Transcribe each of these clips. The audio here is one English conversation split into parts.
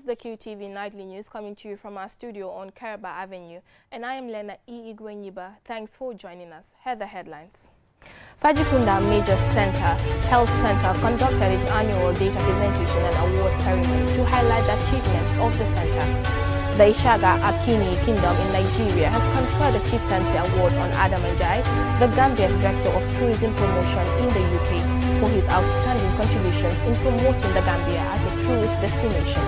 the QTV Nightly News coming to you from our studio on Karaba Avenue, and I am Lena Igwenyiba. Thanks for joining us. Here are the headlines. Fajikunda Major Health Center conducted its annual data presentation and award ceremony to highlight the achievements of the center. The Ishaga Akini Kingdom in Nigeria has conferred a chieftaincy award on Adam Njai, the Gambia's Director of Tourism Promotion in the UK, for his outstanding contributions in promoting the Gambia as a tourist destination.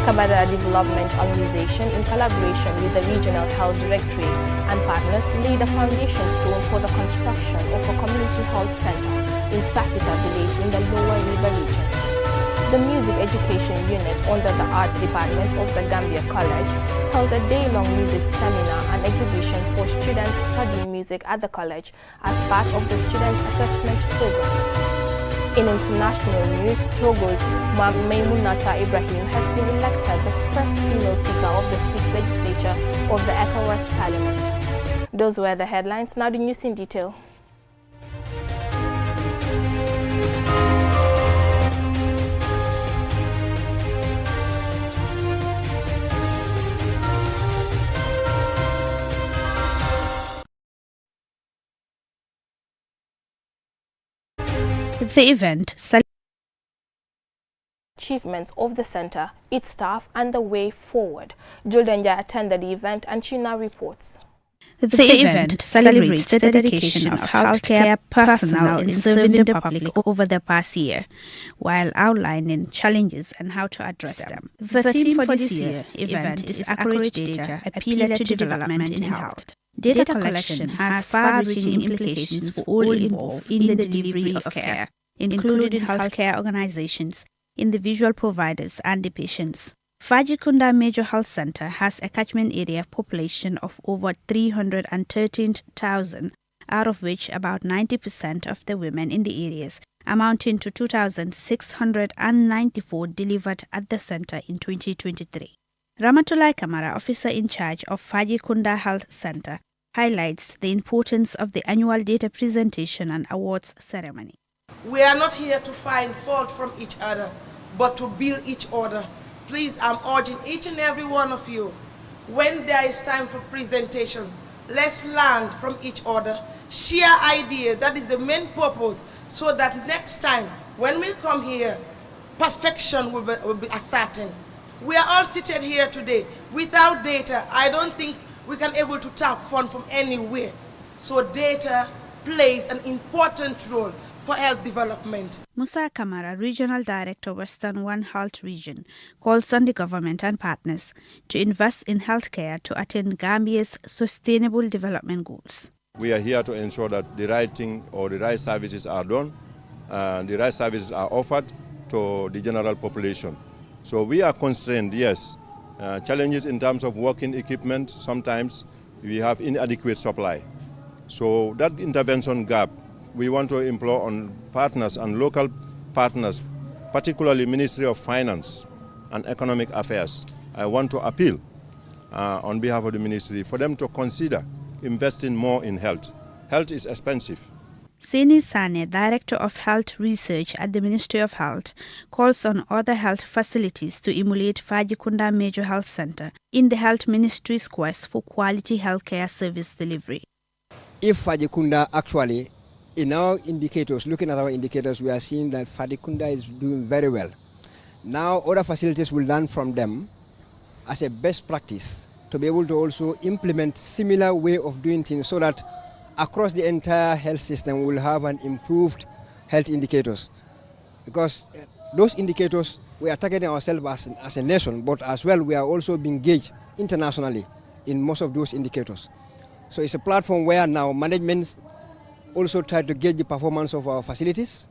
Kabada Development Organization, in collaboration with the Regional Health Directorate and partners, laid a foundation stone for the construction of a community health center in Sasita village in the Lower River region. The Music Education Unit under the Arts Department of the Gambia College held a day-long music seminar and exhibition for students studying music at the college as part of the Student Assessment Program. In international news, Togo's Maimunata Ibrahim has been elected the first female speaker of the 6th legislature of the ECOWAS Parliament. Those were the headlines. Now the news in detail. The event achievements of the center, its staff, and the way forward. Juldanja attended the event and she now reports. The event celebrates the dedication of healthcare personnel in serving the public over the past year, while outlining challenges and how to address them. The theme for this year's event is Accurate Data, a Pillar to Development in Health. Data collection has far-reaching implications for all involved in the delivery of care, including healthcare organizations, individual providers, and the patients. Fajikunda Major Health Center has a catchment area population of over 313,000, out of which about 90% of the women in the areas, amounting to 2,694 delivered at the center in 2023. Ramatulai Kamara, officer in charge of Fajikunda Health Center, highlights the importance of the annual data presentation and awards ceremony. We are not here to find fault from each other, but to build each other. Please, I'm urging each and every one of you, when there is time for presentation, let's learn from each other, share ideas. That is the main purpose, so that next time when we come here, perfection will be ascertained. We are all seated here today. Without data, I don't think we can able to tap funds from anywhere. So data plays an important role for health development. Musa Kamara, Regional Director, Western One Health Region, calls on the government and partners to invest in healthcare to attain Gambia's sustainable development goals. We are here to ensure that the right thing or the right services are done, and the right services are offered to the general population. So we are constrained, yes. Challenges in terms of working equipment, sometimes we have inadequate supply. So that intervention gap, we want to implore on partners and local partners, particularly Ministry of Finance and Economic Affairs. I want to appeal on behalf of the ministry for them to consider investing more in health. Health is expensive. Seni Sane, Director of Health Research at the Ministry of Health, calls on other health facilities to emulate Fajikunda Major Health Center in the Health Ministry's quest for quality healthcare service delivery. If Fajikunda actually, in our indicators, looking at our indicators, we are seeing that Fajikunda is doing very well. Now other facilities will learn from them as a best practice to be able to also implement similar way of doing things, so that across the entire health system we will have an improved health indicators. Because those indicators, we are targeting ourselves as a nation, but as well we are also being gauged internationally in most of those indicators. So it's a platform where now management also try to gauge the performance of our facilities,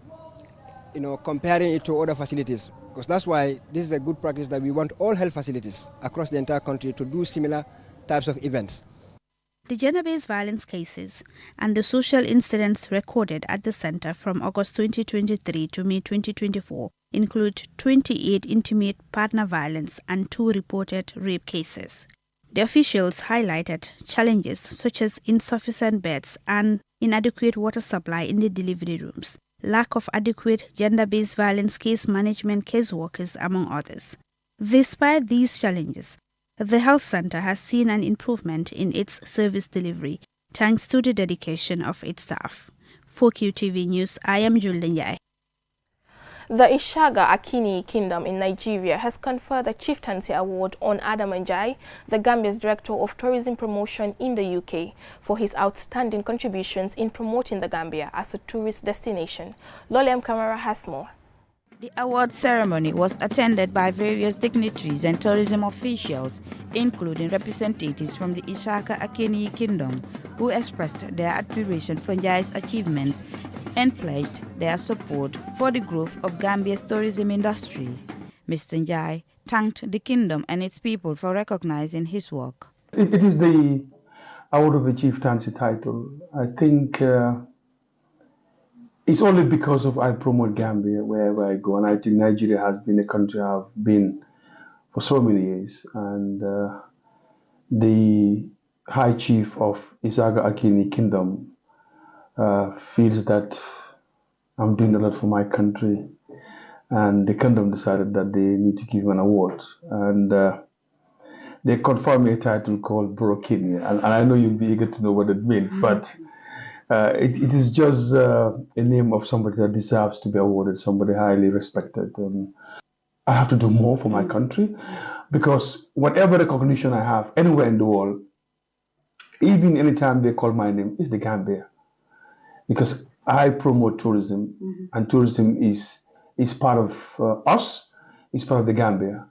comparing it to other facilities. Because that's why this is a good practice that we want all health facilities across the entire country to do similar types of events. The gender-based violence cases and the social incidents recorded at the center from August 2023 to May 2024 include 28 intimate partner violence and 2 reported rape cases. The officials highlighted challenges such as insufficient beds and inadequate water supply in the delivery rooms, lack of adequate gender-based violence case management caseworkers, among others. Despite these challenges, the health center has seen an improvement in its service delivery thanks to the dedication of its staff. For QTV News, I am Julden Yai. The Ishaga Akini Kingdom in Nigeria has conferred the Chieftaincy Award on Adam Njai, the Gambia's Director of Tourism Promotion in the UK, for his outstanding contributions in promoting the Gambia as a tourist destination. Lolem Kamara has more. The award ceremony was attended by various dignitaries and tourism officials, including representatives from the Ishaka Akini Kingdom, who expressed their admiration for Njai's achievements and pledged their support for the growth of Gambia's tourism industry. Mr. Njai thanked the kingdom and its people for recognizing his work. It is the award of the chieftaincy title. I think it's only because of I promote Gambia wherever I go, and I think Nigeria has been a country I've been for so many years, and the High Chief of Isaga Akini Kingdom feels that I'm doing a lot for my country, and the kingdom decided that they need to give an award, and they conferred me a title called Burokini, and I know you'll be eager to know what it means, but it is just a name of somebody that deserves to be awarded, somebody highly respected. I have to do more for my country, because whatever recognition I have anywhere in the world, even anytime they call my name, is the Gambia. Because I promote tourism, and tourism is part of us, it's part of the Gambia.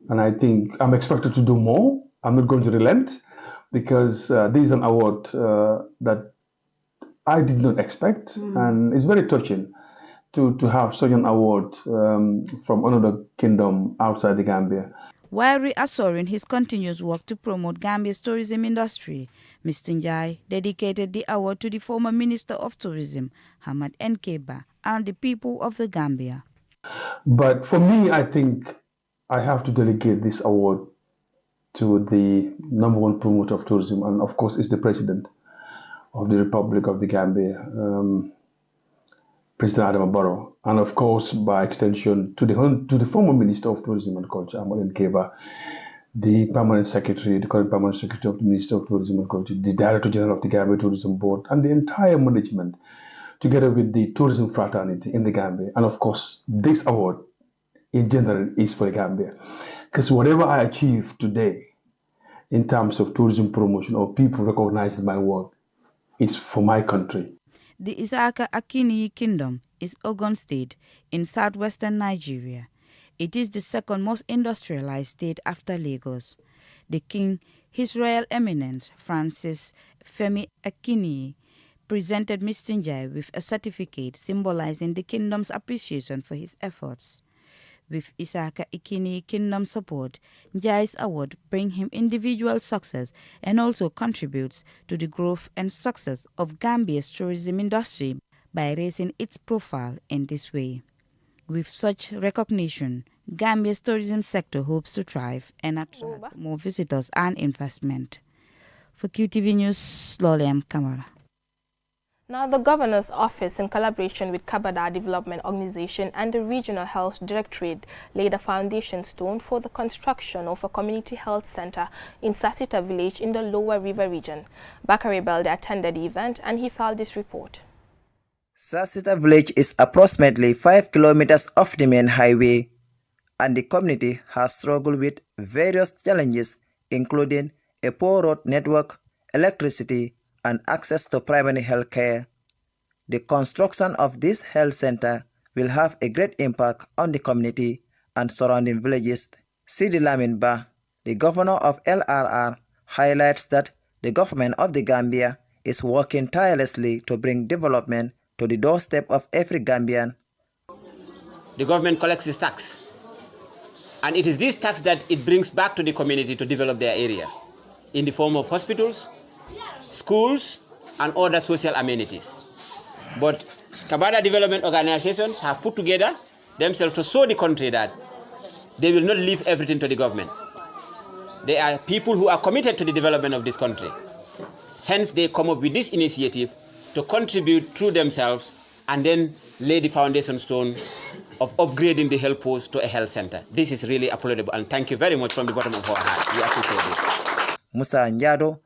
And I think I'm expected to do more. I'm not going to relent, because this is an award that I did not expect, and it's very touching to have such an award from another kingdom outside the Gambia. While reassuring his continuous work to promote Gambia's tourism industry, Mr. Njai dedicated the award to the former Minister of Tourism, Hamad Nkeba, and the people of the Gambia. But for me, I think I have to delegate this award to the number one promoter of tourism, and of course, it's the President of the Republic of the Gambia, President Adam Barrow, and of course, by extension, to the former Minister of Tourism and Culture, Hamad Nkeba, the permanent secretary, the current permanent secretary of the Minister of Tourism and Culture, the Director General of the Gambia Tourism Board, and the entire management, together with the tourism fraternity in the Gambia. And of course, this award in general is for the Gambia. Because whatever I achieve today in terms of tourism promotion or people recognizing my work is for my country. The Isaka Akini Kingdom is Ogun State in southwestern Nigeria. It is the second most industrialized state after Lagos. The King, His Royal Eminence Francis Femi Akini, presented Mr. Njai with a certificate symbolizing the kingdom's appreciation for his efforts. With Isaka Akini Kingdom support, Njai's award brings him individual success and also contributes to the growth and success of Gambia's tourism industry by raising its profile in this way. With such recognition, Gambia's tourism sector hopes to thrive and attract more visitors and investment. For QTV News, Lolem Kamara. Now, the Governor's Office, in collaboration with Kabada Development Organization and the Regional Health Directorate, laid a foundation stone for the construction of a community health center in Sasita village in the Lower River region. Bakari Belde attended the event and he filed this report. Sasita village is approximately 5 kilometers off the main highway, and the community has struggled with various challenges, including a poor road network, electricity, and access to primary health care. The construction of this health center will have a great impact on the community and surrounding villages. Sidi Lamin Ba, the governor of LRR, highlights that the government of the Gambia is working tirelessly to bring development to the doorstep of every Gambian. The government collects this tax, and it is this tax that it brings back to the community to develop their area in the form of hospitals, schools, and other social amenities. But Kabada development organizations have put together themselves to show the country that they will not leave everything to the government. They are people who are committed to the development of this country. Hence, they come up with this initiative to contribute through themselves and then lay the foundation stone of upgrading the health post to a health center. This is really applaudable, and thank you very much from the bottom of our heart. We appreciate it. Musa Njado,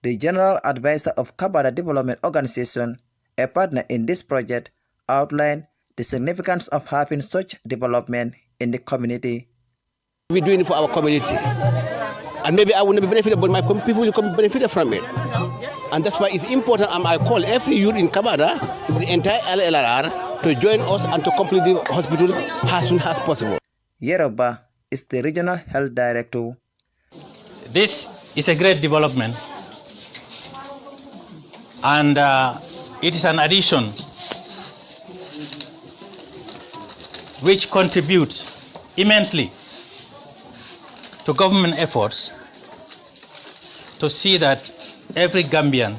the General Advisor of Kabada Development Organization, a partner in this project, outlined the significance of having such development in the community. We're doing it for our community. And maybe I will never benefit, but my people will benefit from it. And that's why it's important. I call every youth in Kabada, the entire LLR, to join us and to complete the hospital as soon as possible. Yeroba is the Regional Health Director. This is a great development, and it is an addition which contributes immensely to government efforts to see that every Gambian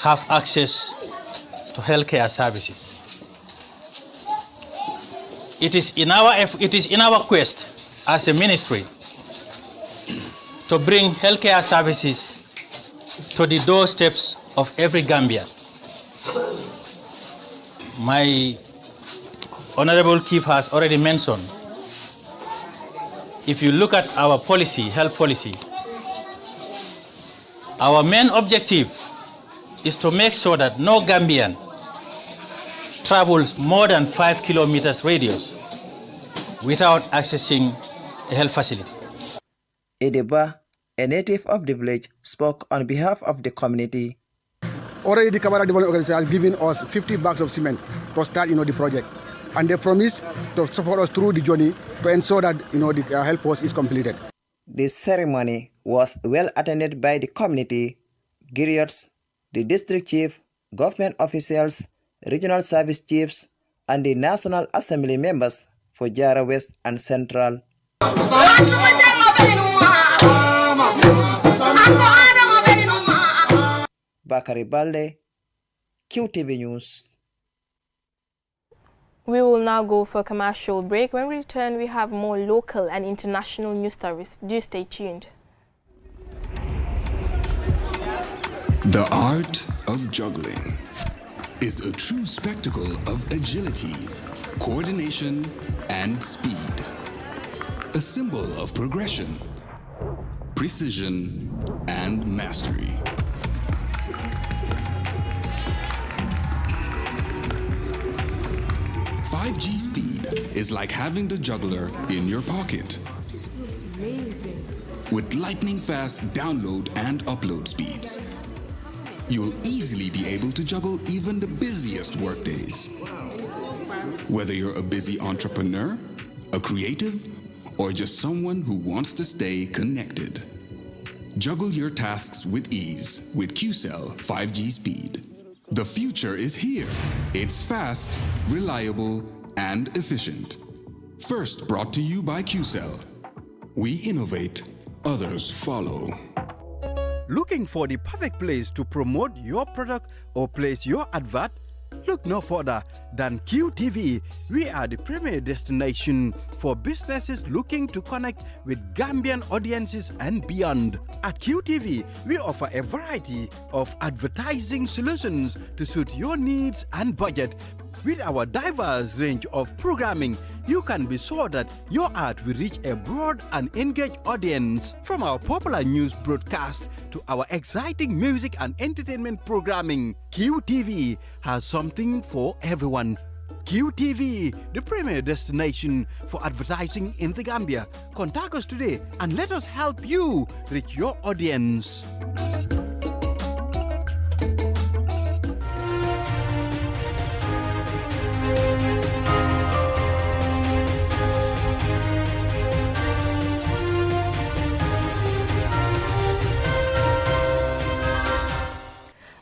have access to healthcare services. It is in our quest as a ministry to bring healthcare services to the doorsteps of every Gambian. My Honorable Chief has already mentioned, if you look at our policy, health policy, our main objective is to make sure that no Gambian travels more than 5 kilometers radius without accessing a health facility. Edeba, a native of the village, spoke on behalf of the community. Already the Kabada Development Organization has given us 50 bags of cement to start the project. And they promise to support us through the journey to ensure that the health post is completed. The ceremony was well attended by the community, griots, the district chief, government officials, regional service chiefs, and the National Assembly members for Jara West and Central. Bakari Balde, QTV News. We will now go for a commercial break. When we return, we have more local and international news stories. Do stay tuned. The art of juggling is a true spectacle of agility, coordination, and speed. A symbol of progression, precision, and mastery. .5G speed is like having the juggler in your pocket. With lightning-fast download and upload speeds, you'll easily be able to juggle even the busiest workdays. Whether you're a busy entrepreneur, a creative, or just someone who wants to stay connected. Juggle your tasks with ease with QCell 5G speed. The future is here. It's fast, reliable, and efficient. First brought to you by QCell. We innovate, others follow. Looking for the perfect place to promote your product or place your advert? Look no further than QTV. We are the premier destination for businesses looking to connect with Gambian audiences and beyond. At QTV, we offer a variety of advertising solutions to suit your needs and budget. With our diverse range of programming, you can be sure that your ad will reach a broad and engaged audience. From our popular news broadcast to our exciting music and entertainment programming, QTV has something for everyone. QTV, the premier destination for advertising in the Gambia. Contact us today and let us help you reach your audience.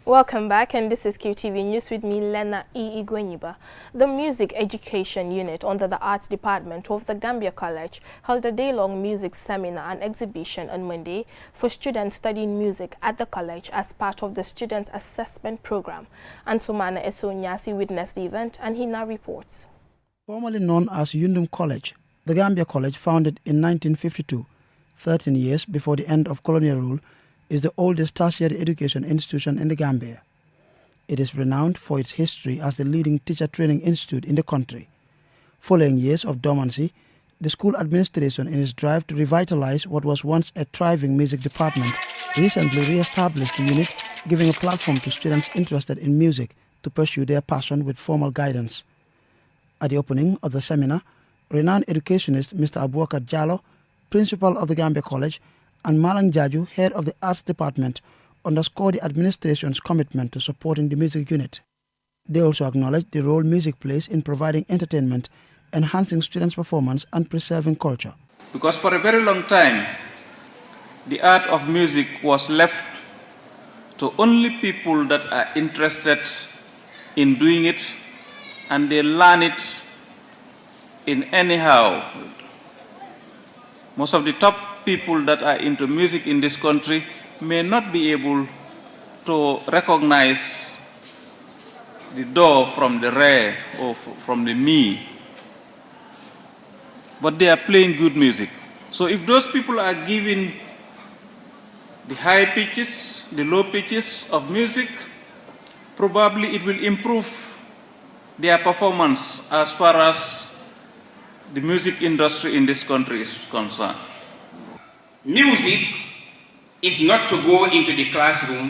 Welcome back, and this is QTV News with me, Lena E. Igwenyiba. The Music Education Unit under the Arts Department of the Gambia College held a day-long music seminar and exhibition on Monday for students studying music at the college as part of the Student Assessment Program. And Sumana Esonyasi witnessed the event, and he now reports. Formerly known as Yundum College, the Gambia College, founded in 1952, 13 years before the end of colonial rule, is the oldest tertiary education institution in the Gambia. It is renowned for its history as the leading teacher training institute in the country. Following years of dormancy, the school administration, in its drive to revitalize what was once a thriving music department, recently re-established the unit, giving a platform to students interested in music to pursue their passion with formal guidance. At the opening of the seminar, renowned educationist Mr. Abubakar Jallo, principal of the Gambia College, and Malang Jaju, head of the arts department, underscored the administration's commitment to supporting the music unit. They also acknowledged the role music plays in providing entertainment, enhancing students' performance, and preserving culture. Because for a very long time, the art of music was left to only people that are interested in doing it, and they learn it in anyhow. Most of the top people that are into music in this country may not be able to recognize the do from the re or from the mi, but they are playing good music. So if those people are given the high pitches, the low pitches of music, probably it will improve their performance as far as the music industry in this country is concerned. Music is not to go into the classroom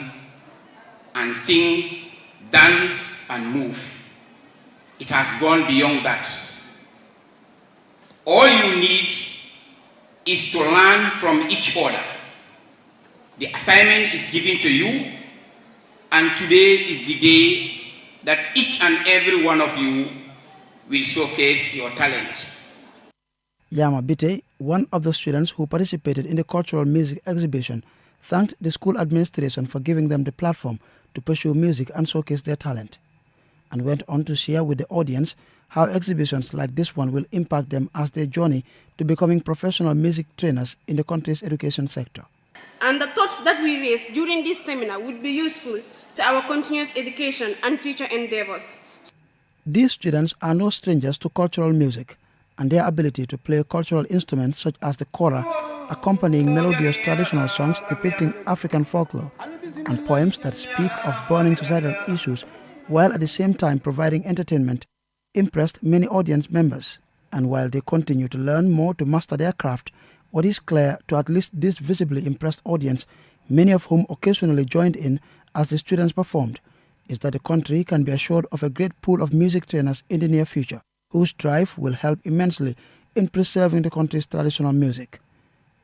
and sing, dance, and move. It has gone beyond that. All you need is to learn from each other. The assignment is given to you, and today is the day that each and every one of you will showcase your talent. Yama Bite, one of the students who participated in the cultural music exhibition, thanked the school administration for giving them the platform to pursue music and showcase their talent, and went on to share with the audience how exhibitions like this one will impact them as they journey to becoming professional music trainers in the country's education sector. And the thoughts that we raise during this seminar would be useful to our continuous education and future endeavors. These students are no strangers to cultural music, and their ability to play cultural instruments such as the kora, accompanying melodious traditional songs depicting African folklore, and poems that speak of burning societal issues while at the same time providing entertainment, impressed many audience members. And while they continue to learn more to master their craft, what is clear to at least this visibly impressed audience, many of whom occasionally joined in as the students performed, is that the country can be assured of a great pool of music trainers in the near future, whose drive will help immensely in preserving the country's traditional music.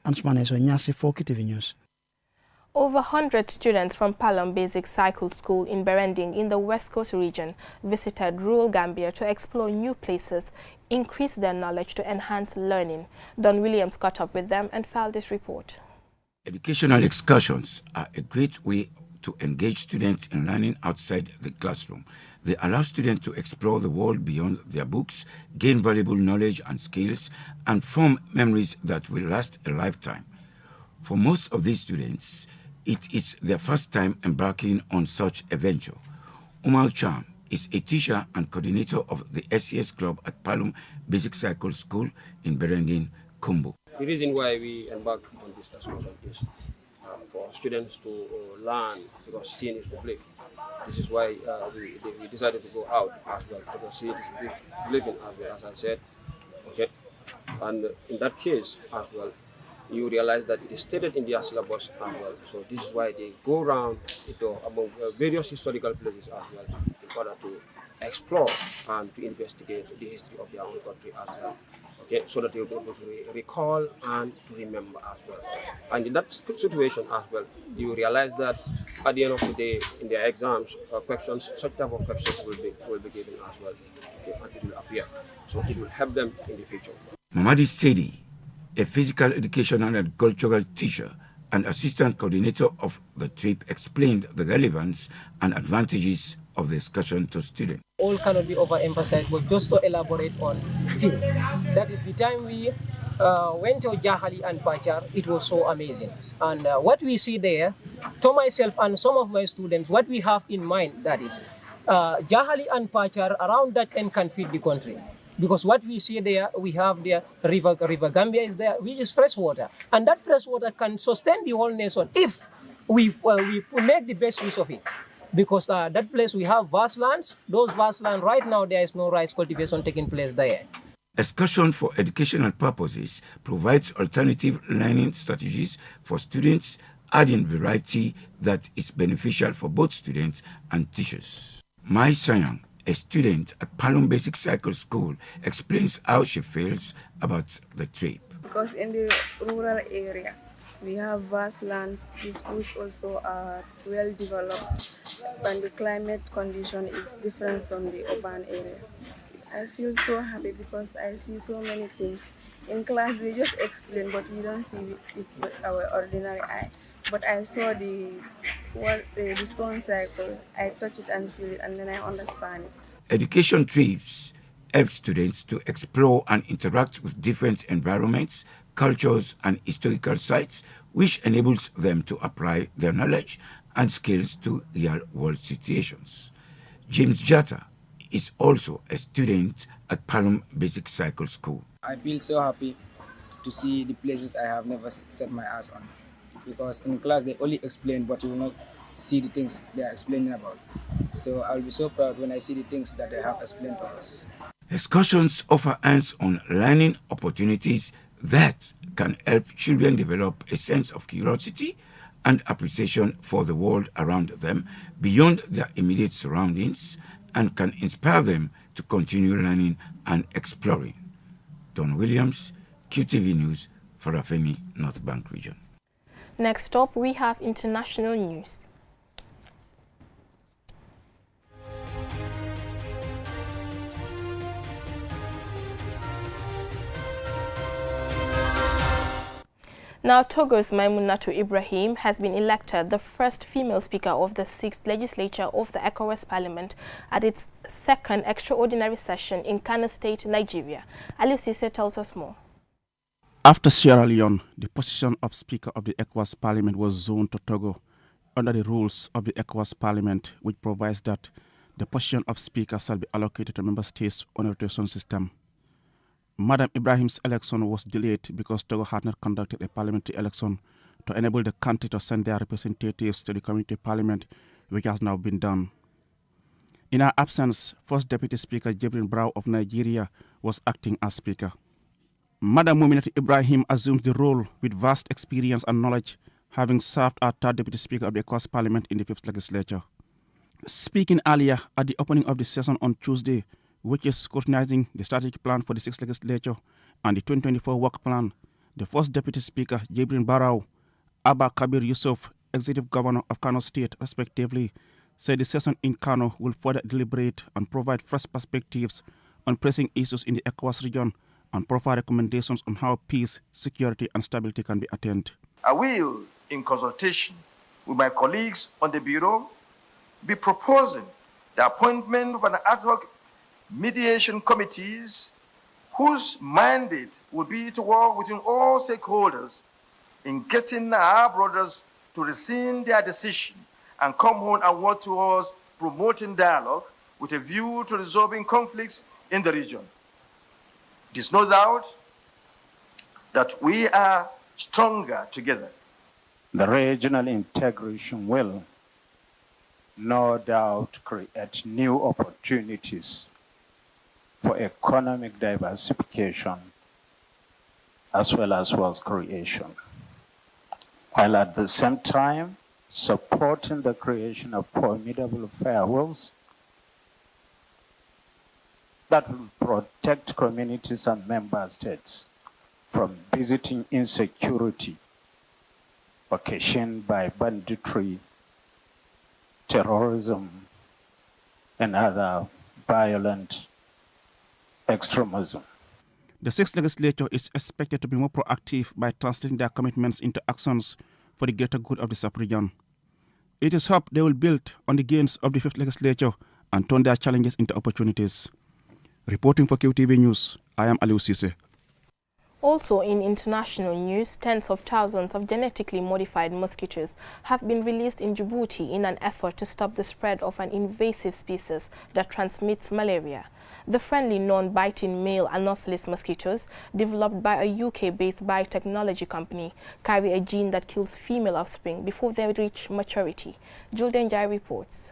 Ansmaneso Nyasi for KTV News. Over 100 students from Palom Basic Cycle School in Berending in the West Coast region visited rural Gambia to explore new places, increase their knowledge to enhance learning. Don Williams caught up with them and filed this report. Educational excursions are a great way to engage students in learning outside the classroom. They allow students to explore the world beyond their books, gain valuable knowledge and skills, and form memories that will last a lifetime. For most of these students, it is their first time embarking on such a venture. Umar Cham is a teacher and coordinator of the SCS Club at Palom Basic Cycle School in Berendin, Kumbu. The reason why we embark on this excursion is for students to learn, because seeing is to believe. This is why we decided to go out as well, because seeing is believing as well, as I said. Okay, and in that case as well, you realize that it is stated in their syllabus as well. So this is why they go around among various historical places as well, in order to explore and to investigate the history of their own country as well. Okay, so that they will be able to recall and to remember as well. And in that situation as well, you realize that at the end of the day, in their exams, questions, such type of questions will be given as well. Okay, and it will appear. So it will help them in the future. Mamadi Sedi, a physical educational and cultural teacher and assistant coordinator of the trip, explained the relevance and advantages of the excursion to students. All cannot be overemphasized, but just to elaborate on few. That is the time we went to Jahali and Pachar, it was so amazing. And what we see there, to myself and some of my students, what we have in mind, that is, Jahali and Pachar around that end can feed the country. Because what we see there, we have the river Gambia is there, which is fresh water. And that fresh water can sustain the whole nation if we make the best use of it. Because that place we have vast lands, those vast lands right now there is no rice cultivation taking place there. Excursion for educational purposes provides alternative learning strategies for students, adding variety that is beneficial for both students and teachers. Mai Sayang, a student at Palom Basic Cycle School, explains how she feels about the trip. Because in the rural area, we have vast lands. The schools also are well developed, and the climate condition is different from the urban area. I feel so happy because I see so many things. In class, they just explain, but we don't see it with our ordinary eye. But I saw the stone cycle. I touch it and feel it, and then I understand it. Education trips help students to explore and interact with different environments, cultures, and historical sites, which enables them to apply their knowledge and skills to real-world situations. James Jatta is also a student at Palom Basic Cycle School. I feel so happy to see the places I have never set my eyes on, because in class they only explain, but you will not see the things they are explaining about. So I'll be so proud when I see the things that they have explained to us. Excursions offer hands-on learning opportunities that can help children develop a sense of curiosity and appreciation for the world around them beyond their immediate surroundings, and can inspire them to continue learning and exploring. Don Williams, QTV News, Farafeni, North Bank Region. Next up, we have international news. Now, Togo's Maimunatu Ibrahim has been elected the first female speaker of the 6th legislature of the ECOWAS Parliament at its second extraordinary session in Kano State, Nigeria. Ali Sise tells us more. After Sierra Leone, the position of Speaker of the ECOWAS Parliament was zoned to Togo under the rules of the ECOWAS Parliament, which provides that the position of Speaker shall be allocated to member states on a rotation system. Madam Ibrahim's election was delayed because Togo had not conducted a parliamentary election to enable the country to send their representatives to the community parliament, which has now been done. In her absence, First Deputy Speaker Jibrin Brau of Nigeria was acting as Speaker. Madam Muminatu Ibrahim assumed the role with vast experience and knowledge, having served as third Deputy Speaker of the ECOWAS Parliament in the 5th legislature. Speaking earlier at the opening of the session on Tuesday, which is scrutinizing the strategic plan for the 6th legislature and the 2024 work plan, the First Deputy Speaker, Jibrin Barau, Abba Kabir Yusuf, Executive Governor of Kano State, respectively, said the session in Kano will further deliberate and provide fresh perspectives on pressing issues in the ECOWAS region and provide recommendations on how peace, security, and stability can be attained. I will, in consultation with my colleagues on the Bureau, be proposing the appointment of an ad hoc mediation committees whose mandate will be to work within all stakeholders in getting our brothers to rescind their decision and come home and work towards promoting dialogue with a view to resolving conflicts in the region. It is no doubt that we are stronger together. The regional integration will no doubt create new opportunities for economic diversification as well as wealth creation, while at the same time supporting the creation of formidable firewalls that will protect communities and member states from visiting insecurity occasioned by banditry, terrorism, and other violent extremism. The 6th legislature is expected to be more proactive by translating their commitments into actions for the greater good of the sub-region. It is hoped they will build on the gains of the 5th legislature and turn their challenges into opportunities. Reporting for QTV News, I am Aliou Cisse. Also in international news, tens of thousands of genetically modified mosquitoes have been released in Djibouti in an effort to stop the spread of an invasive species that transmits malaria. The friendly, non-biting male Anopheles mosquitoes, developed by a UK-based biotechnology company, carry a gene that kills female offspring before they reach maturity. Julden Jai reports.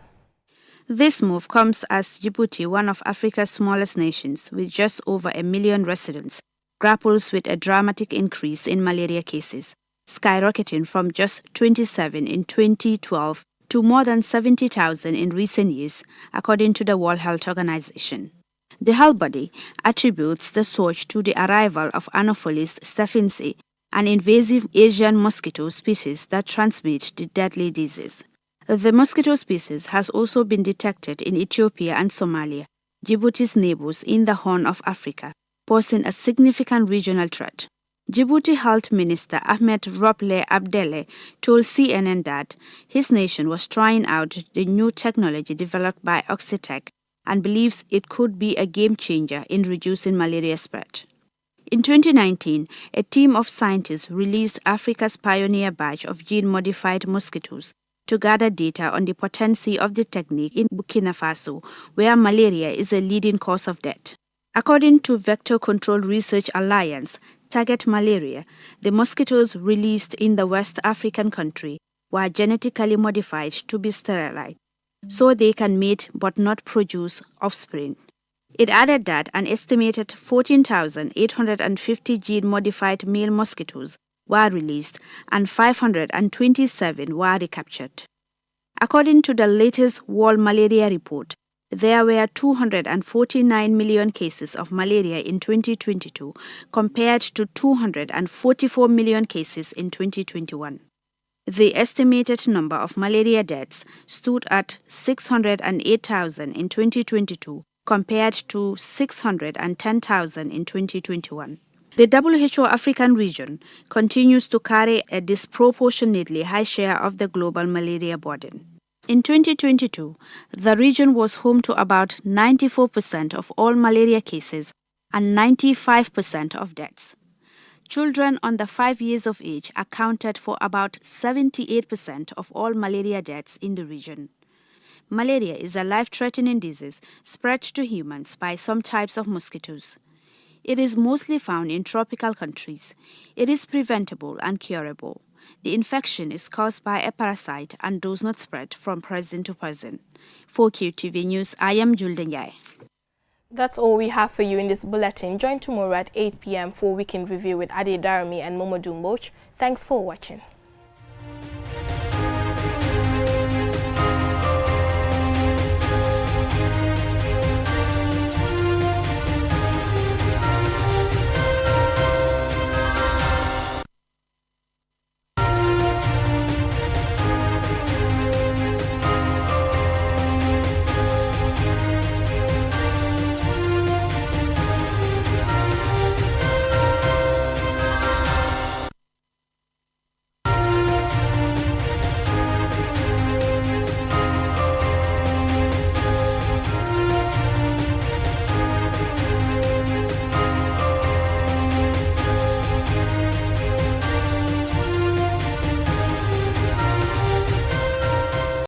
This move comes as Djibouti, one of Africa's smallest nations with just over 1 million residents, grapples with a dramatic increase in malaria cases, skyrocketing from just 27 in 2012 to more than 70,000 in recent years, according to the World Health Organization. The health body attributes the surge to the arrival of Anopheles stephensi, an invasive Asian mosquito species that transmits the deadly disease. The mosquito species has also been detected in Ethiopia and Somalia, Djibouti's neighbors in the Horn of Africa, posing a significant regional threat. Djibouti Health Minister Ahmed Roble Abdelle told CNN that his nation was trying out the new technology developed by Oxitec and believes it could be a game changer in reducing malaria spread. In 2019, a team of scientists released Africa's pioneer batch of gene-modified mosquitoes to gather data on the potency of the technique in Burkina Faso, where malaria is a leading cause of death. According to Vector Control Research Alliance, Target Malaria, the mosquitoes released in the West African country were genetically modified to be sterilized, so they can mate but not produce offspring. It added that an estimated 14,850 gene-modified male mosquitoes were released and 527 were recaptured. According to the latest World Malaria Report, there were 249 million cases of malaria in 2022 compared to 244 million cases in 2021. The estimated number of malaria deaths stood at 608,000 in 2022 compared to 610,000 in 2021. The WHO African region continues to carry a disproportionately high share of the global malaria burden. In 2022, the region was home to about 94% of all malaria cases and 95% of deaths. Children under 5 years of age accounted for about 78% of all malaria deaths in the region. Malaria is a life-threatening disease spread to humans by some types of mosquitoes. It is mostly found in tropical countries. It is preventable and curable. The infection is caused by a parasite and does not spread from person to person. For QTV News, I am Julden. That's all we have for you in this bulletin. Join tomorrow at 8 p.m. for Weekend Review with Ade Darami and Momo Dumboch. Thanks for watching.